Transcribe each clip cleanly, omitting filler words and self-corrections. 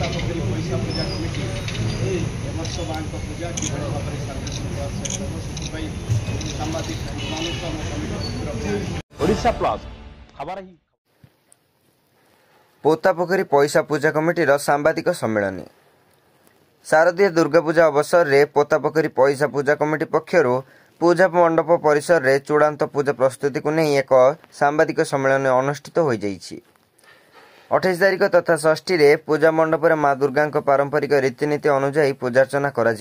पोतापोखरी पैसा पूजा कमिटी वर्ष बैंक पूजा कि भाव में सांबादिक ओडिशा प्लस खबर ही पोतापोखरी पैसा पूजा कमिटी सांबादिक सम्मेलन शारदीय दुर्गा पूजा अवसर में पोतापोखरी पैसा पूजा कमिटी पक्षर पूजा मंडप परिसर में चूड़ांत पूजा प्रस्तुति को नहीं एक सांबादिक सम्मेलन अनुष्ठित हो 28 तारिख तथा 6 रे पूजा मंडप में माँ दुर्गा पारंपरिक रीतिनीति अनुजाई पूजार्चना करा।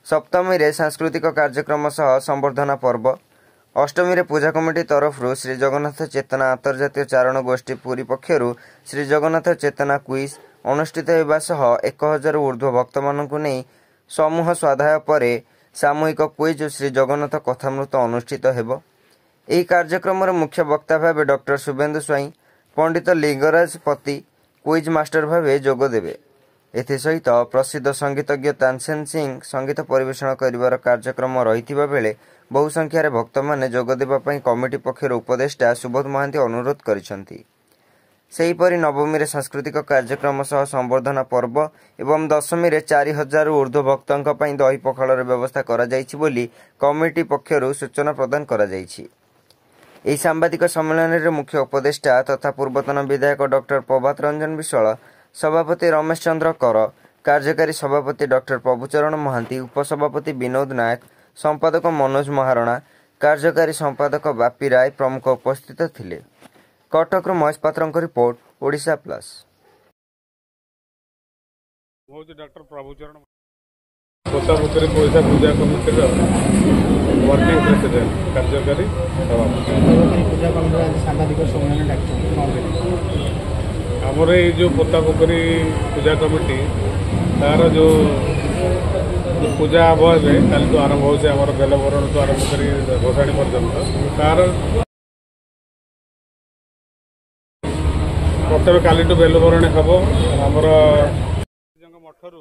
सप्तमी रे सांस्कृतिक कार्यक्रम सह संवर्धना पर्व, अष्टमी रे पूजा कमिटी तरफ श्री जगन्नाथ चेतना अंतर्जातीय चारण गोष्ठी पुरी पक्षर श्री जगन्नाथ चेतना क्विज अनुष्ठित होगा सह 1000 ऊर्ध्व भक्त मानू नहीं समूह स्वाध्याय पर सामूहिक क्विज श्री जगन्नाथ कथामृत अनुष्ठित हेबो। एही कार्यक्रम मुख्य वक्ता भाव डॉक्टर शुभेन्दु स्वाई, पंडित लिंगराज पति क्विज मास्टर भाव जोग देवे। एसहित प्रसिद्ध संगीतज्ञ तानसेन सिंह संगीत परिवेषण कर कार्यक्रम रही बेले बहु संख्यार भक्त मैंने जोग देवाई कमिटी पक्षर उपदेष्टा सुबोध महांती अनुरोध करिसेंती। सेहीपरि नवमी रे सांस्कृतिक कार्यक्रम सह संवर्धना पर्व एवं दशमी रे 4000 ऊर्ध्व भक्तों पर दही पखाड़ व्यवस्था करा जाइछि बोली कमिटी पक्षर सूचना प्रदान करा जाइछि। एही सांबादिक सम्मेलन रे मुख्य उपदेष्टा तथा पूर्वतन विधायक डॉक्टर प्रभात रंजन विश्वाल, सभापति रमेश चंद्र कर, कार्यकारी सभापति डॉक्टर प्रभुचरण महांती, उपसभापति विनोद नायक, संपादक मनोज महारणा, कार्यकारी संपादक बापी राय प्रमुख उपस्थित थिले। कटक महेश पात्र रिपोर्ट, ओडिशा प्लस। डॉक्टर प्रभुचरण पोतापोखरी पैसा पूजा कमिटी वर्किंग प्रेसिडेंट कार्यकारी पूजा कमिटी सांबादिक सम्मेलन आमर ये जो पोतापोखरी पूजा कमिटी तार जो पूजा हम कल तो आरंभ हो बेलवरण तो आरंभ कर भसाणी पर्यंत तार प्रथम काली बेलवरण हम आमर मठर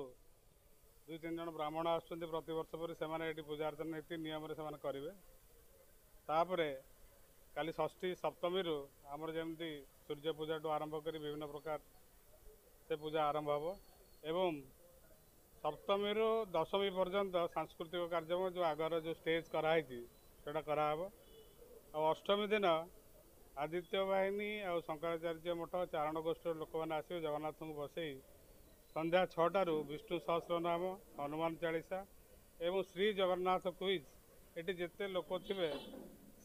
2-3 जन ब्राह्मण आसुँच प्रत वर्ष पर से पूजा अर्चना नीति नियम से करेंगे। तापर काली षष्ठी सप्तमी आमर जमी सूर्य पूजा टू आरंभ कर विभिन्न प्रकार से पूजा आरंभ हम एवं सप्तमी दशमी पर्यंत सांस्कृतिक कार्यक्रम जो आगर जो स्टेज कराई से कराव। अष्टमी दिन आदित्य बाहिनी और शंकराचार्य मठ चारण गोष्ठी लोक मैंने आसवे जगन्नाथ को बसई संध्या 6टारू विष्णु सहस्र नाम हनुमान चालीसा एवं श्री जगन्नाथ क्विज ये जिते लोक थे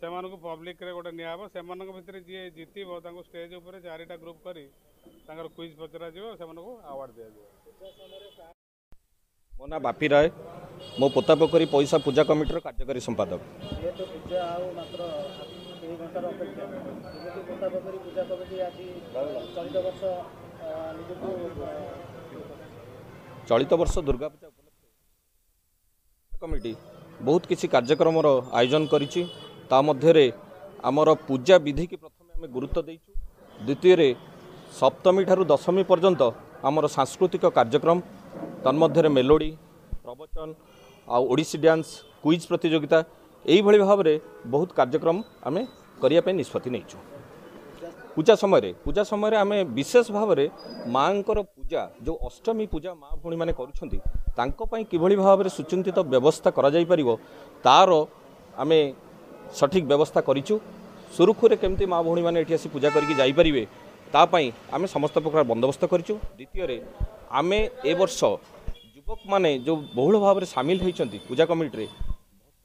से पब्लिक रे गोटे निया से भितर जी जीतब स्टेज उपर 4टा ग्रुप कर क्विज पचरा से अवार्ड दिया। मो ना बापी राय, मो पोतापोखरी पैसा पूजा कमिटी कार्यकारी संपादक। चलित वर्ष दुर्गा पूजा कमिटी बहुत किसी कार्यक्रम आयोजन करिछि। ता मध्यरे आमर पूजा विधि की प्रथम आम गुरुत्व देइछु। द्वितीय सप्तमी ठारू दशमी पर्यंत आमर सांस्कृतिक कार्यक्रम तन्मध्यरे मेलोडी, प्रवचन आ ओडिसी डांस क्विज प्रतियोगिता यही भाव में बहुत कार्यक्रम आम करने निष्पत्ति नहींचु। पूजा समय आम विशेष भाव में माँ पूजा जो अष्टमी पूजा माँ भूणी मैंने करुँच किभली भाव में सुचिंतित व्यवस्था करा तार आम सठिक व्यवस्था करूँ। सुरुखुरे केमती माँ भूणी मैंने ये पूजा करके तापाई आम समस्त प्रकार बंदोबस्त करूँ। द्वितीय आम ए वर्ष युवक माने जो बहुल भाव में सामिल होती पूजा कमिटी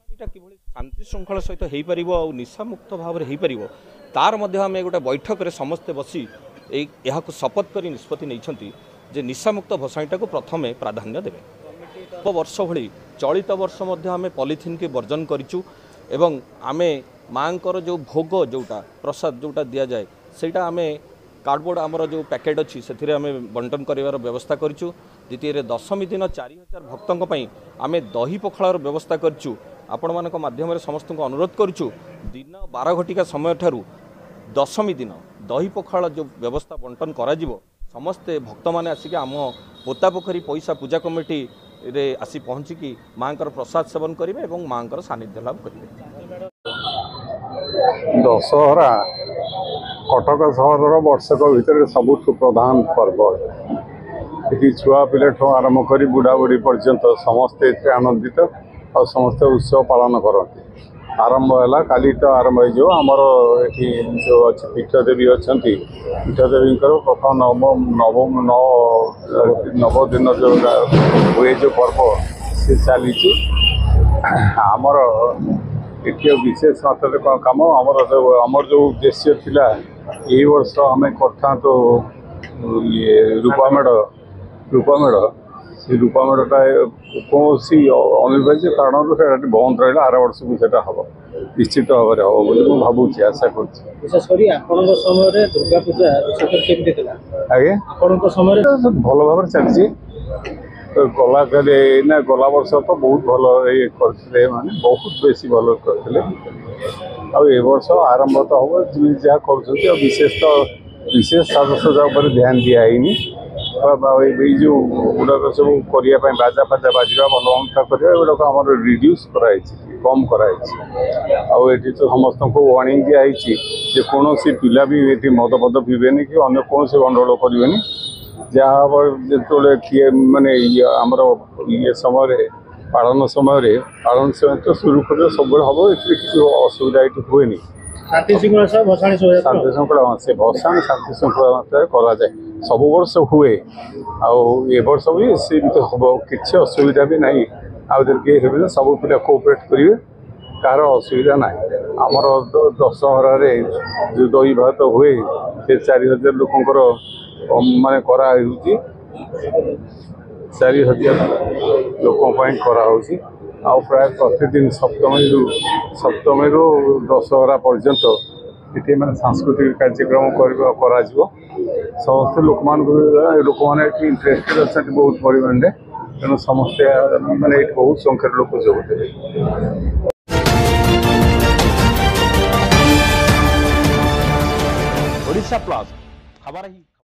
किभली शांति श्रृंखला सहित हो पार और निशा मुक्त भाव में हो पार तार मध्य आम गोटे बैठक में समस्ते बसी यह शपथ कर निष्पत्ति नहीं जे निशा मुक्त भसाणीटा को प्रथमे प्राधान्य देवे। वर्ष भली चलित वर्ष आम पॉलिथिन के वर्जन करूँ एवं आम माँ जो भोग जोटा प्रसाद जोटा दि जाए सेटा आम कार्डबोर्ड आमर जो पैकेट अच्छी से आम बंटन कर व्यवस्था करूँ। द्वितीय दशमी दिन 4000 भक्तों आम दही पखाड़ व्यवस्था करूँ। आपण मान माध्यम समस्त को अनुरोध करूँ दिन 12 घटिका समय ठारू दशमी दिन दही पखाड़ जो व्यवस्था बंटन करा समस्ते भक्त मैंने आसिक आम पोतापोखरी पैसा पूजा कमिटी रे आसी पहुँचिकी माँ प्रसाद सेवन करेंगे और माँ सानिध्य लाभ करेंगे। दशहरा कटक सहर वर्षक भितर सबुठ प्रधान पर्व ये छुआ पिला आरंभ कर बुढ़ा बुढ़ी पर्यंत समस्ते आनंदित और समस्ते उत्सव पालन करते आरंभ है काली तो आरंभ हो आमर ये जो अच्छे पीठदेवी अच्छा पीठदेवी प्रथम नव दिन जो हुए जो पर्व से चली आमर ये विशेष मात्रा कौन कम आमर जो उद्देश्य थिला यही वर्ष आम कर ये रूपामेढ़ से रूपामेढ़टा कौन अनिवार्य कारण से बंद रहा आर वर्ष को सीटा हम निश्चित भाव में हम बोली भावुँ आशा कर समय दुर्गा पूजा आज्ञा समय भल भाव चलती गला ना गला वर्ष तो बहुत भल ये करते माने बहुत बेसी भल करते आ वर्ष आरंभ तो हम जहाँ कर विशेष साजसजा उपर ध्यान दिखाई जो गुड़ाक सब करने बाजा फाजा बाजा भल मंथा करवाक आम रिड्यूस कराई कम कराई तो समस्त को वार्निंग दिखाई कौन पिला भी ये मद पद पीबेनि कि अन्य कौन गंडगोल करेनि जहाँ जो किए माने आमर ये समय पालन समय तो सुरुखुर सब हम किसी असुविधा ये हुए शांति श्रृंखला शांति श्रृंखला से भसाणी शांति श्रृंखला कराए सब वर्ष हुए आ वर्ष भी सी हम किसी असुविधा भी ना आगे सब पिला कोऑपरेट करेंगे कार असुविधा ना आमर दशहर जो दही भात हुए से 4000 लोकंर माने करा 4000 लोक कराऊँगी आउ प्राय प्रतिदिन सप्तमी रु दशहरा पर्यंत ये मैंने सांस्कृतिक कार्यक्रम करा समस्त लोक मैंने इंटरेस्टेड अच्छा बहुत परिमाण में तेणु समस्ते माने बहुत संख्यार लोक जोगदेवे। ओडिशा प्लस खबर ही।